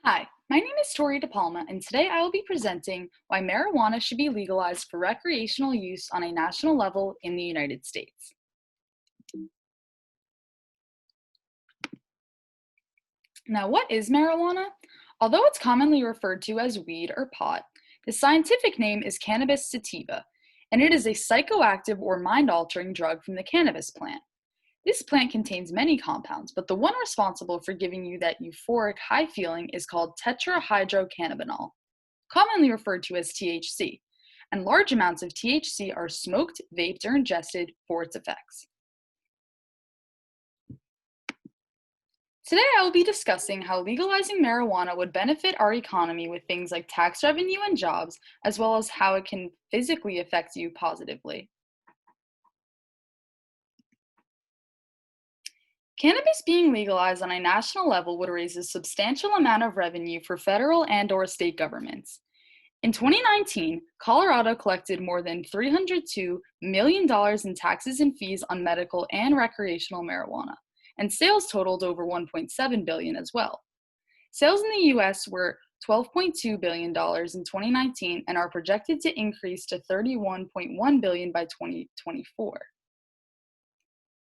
Hi, my name is Tori DePalma, and today I will be presenting why marijuana should be legalized for recreational use on a national level in the United States. Now, what is marijuana? Although it's commonly referred to as weed or pot, the scientific name is cannabis sativa, and it is a psychoactive or mind-altering drug from the cannabis plant. This plant contains many compounds, but the one responsible for giving you that euphoric high feeling is called tetrahydrocannabinol, commonly referred to as THC, and large amounts of THC are smoked, vaped, or ingested for its effects. Today I will be discussing how legalizing marijuana would benefit our economy with things like tax revenue and jobs, as well as how it can physically affect you positively. Cannabis being legalized on a national level would raise a substantial amount of revenue for federal and/or state governments. In 2019, Colorado collected more than $302 million in taxes and fees on medical and recreational marijuana, and sales totaled over $1.7 billion as well. Sales in the US were $12.2 billion in 2019 and are projected to increase to $31.1 billion by 2024.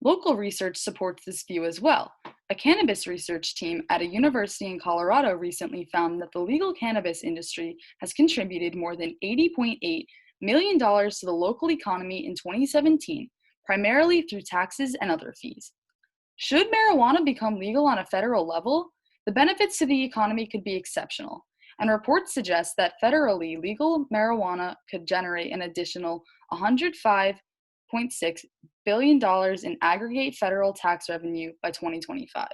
Local research supports this view as well. A cannabis research team at a university in Colorado recently found that the legal cannabis industry has contributed more than $80.8 million to the local economy in 2017, primarily through taxes and other fees. Should marijuana become legal on a federal level, the benefits to the economy could be exceptional, and reports suggest that federally legal marijuana could generate an additional $105.6 billion in aggregate federal tax revenue by 2025.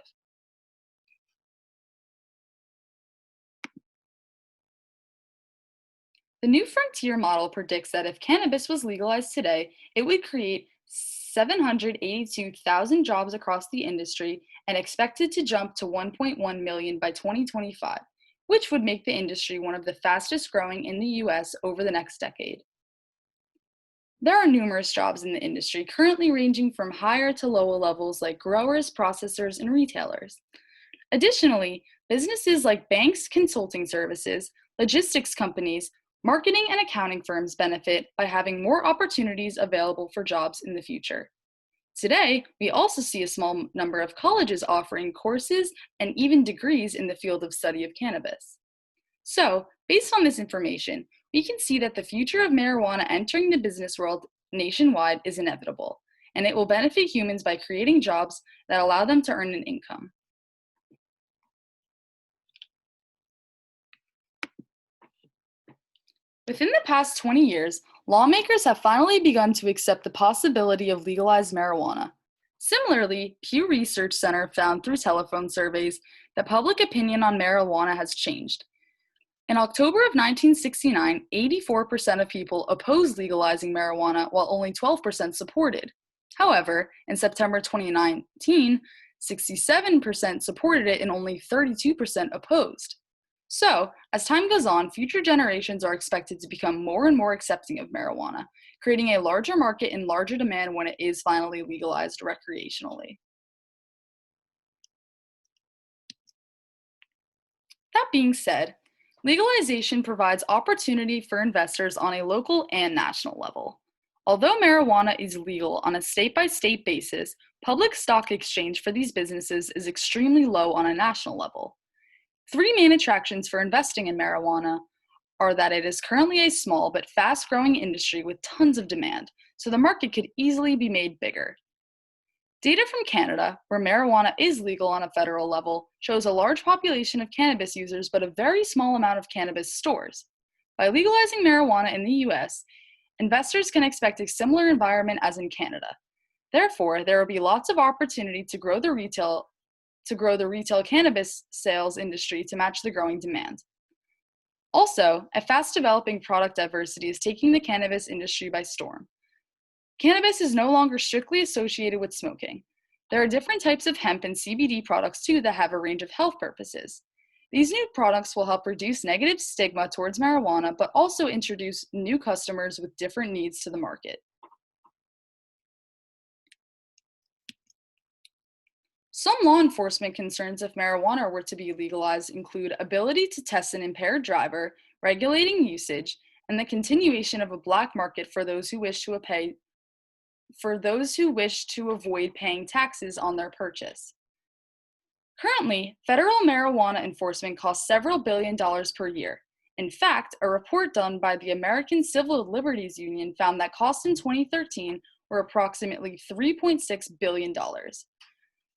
The New Frontier model predicts that if cannabis was legalized today, it would create 782,000 jobs across the industry and expected to jump to 1.1 million by 2025, which would make the industry one of the fastest growing in the US over the next decade. There are numerous jobs in the industry, currently ranging from higher to lower levels like growers, processors, and retailers. Additionally, businesses like banks, consulting services, logistics companies, marketing, and accounting firms benefit by having more opportunities available for jobs in the future. Today, we also see a small number of colleges offering courses and even degrees in the field of study of cannabis. So, based on this information, we can see that the future of marijuana entering the business world nationwide is inevitable, and it will benefit humans by creating jobs that allow them to earn an income. Within the past 20 years, lawmakers have finally begun to accept the possibility of legalized marijuana. Similarly, Pew Research Center found through telephone surveys that public opinion on marijuana has changed. In October of 1969, 84% of people opposed legalizing marijuana, while only 12% supported. However, in September 2019, 67% supported it and only 32% opposed. So, as time goes on, future generations are expected to become more and more accepting of marijuana, creating a larger market and larger demand when it is finally legalized recreationally. That being said, legalization provides opportunity for investors on a local and national level. Although marijuana is legal on a state-by-state basis, public stock exchange for these businesses is extremely low on a national level. Three main attractions for investing in marijuana are that it is currently a small but fast-growing industry with tons of demand, so the market could easily be made bigger. Data from Canada, where marijuana is legal on a federal level, shows a large population of cannabis users but a very small amount of cannabis stores. By legalizing marijuana in the US, investors can expect a similar environment as in Canada. Therefore, there will be lots of opportunity to grow the retail cannabis sales industry to match the growing demand. Also, a fast developing product diversity is taking the cannabis industry by storm. Cannabis is no longer strictly associated with smoking. There are different types of hemp and CBD products too that have a range of health purposes. These new products will help reduce negative stigma towards marijuana, but also introduce new customers with different needs to the market. Some law enforcement concerns if marijuana were to be legalized include ability to test an impaired driver, regulating usage, and the continuation of a black market for those who wish to avoid paying taxes on their purchase. Currently, federal marijuana enforcement costs several $billions per year. In fact, a report done by the American Civil Liberties Union found that costs in 2013 were approximately $3.6 billion.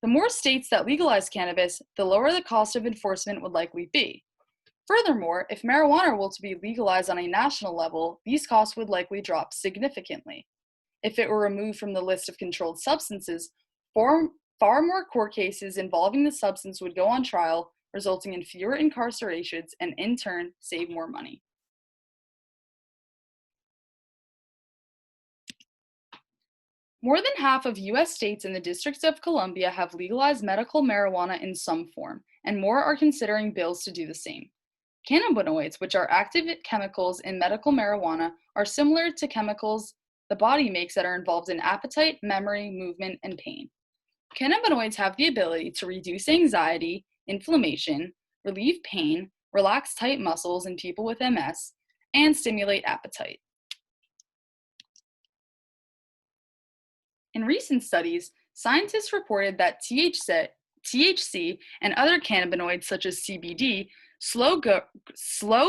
The more states that legalize cannabis, the lower the cost of enforcement would likely be. Furthermore, if marijuana were to be legalized on a national level, these costs would likely drop significantly. If it were removed from the list of controlled substances, far more court cases involving the substance would go on trial, resulting in fewer incarcerations and in turn save more money. More than half of US states and the District of Columbia have legalized medical marijuana in some form, and more are considering bills to do the same. Cannabinoids, which are active chemicals in medical marijuana, are similar to chemicals the body makes that are involved in appetite, memory, movement, and pain. Cannabinoids have the ability to reduce anxiety, inflammation, relieve pain, relax tight muscles in people with MS, and stimulate appetite. In recent studies, scientists reported that THC and other cannabinoids such as CBD slow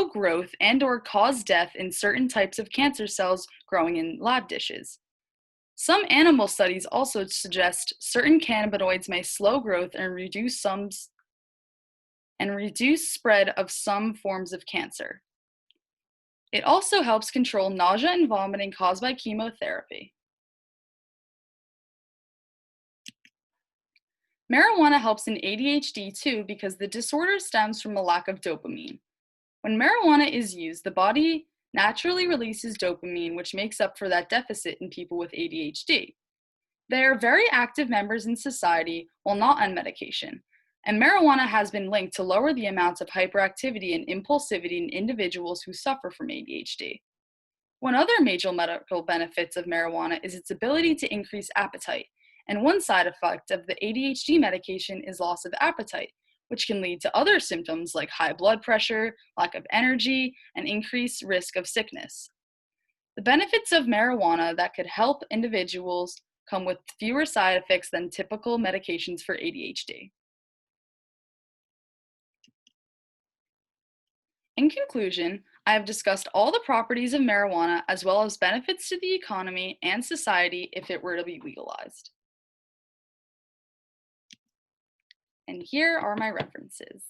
growth and/or cause death in certain types of cancer cells growing in lab dishes. Some animal studies also suggest certain cannabinoids may slow growth and reduce spread of some forms of cancer. It also helps control nausea and vomiting caused by chemotherapy. Marijuana helps in ADHD too because the disorder stems from a lack of dopamine. When marijuana is used, the body naturally releases dopamine, which makes up for that deficit in people with ADHD. They are very active members in society while not on medication, and marijuana has been linked to lower the amounts of hyperactivity and impulsivity in individuals who suffer from ADHD. One other major medical benefits of marijuana is its ability to increase appetite, and one side effect of the ADHD medication is loss of appetite, which can lead to other symptoms like high blood pressure, lack of energy, and increased risk of sickness. The benefits of marijuana that could help individuals come with fewer side effects than typical medications for ADHD. In conclusion, I have discussed all the properties of marijuana as well as benefits to the economy and society if it were to be legalized. And here are my references.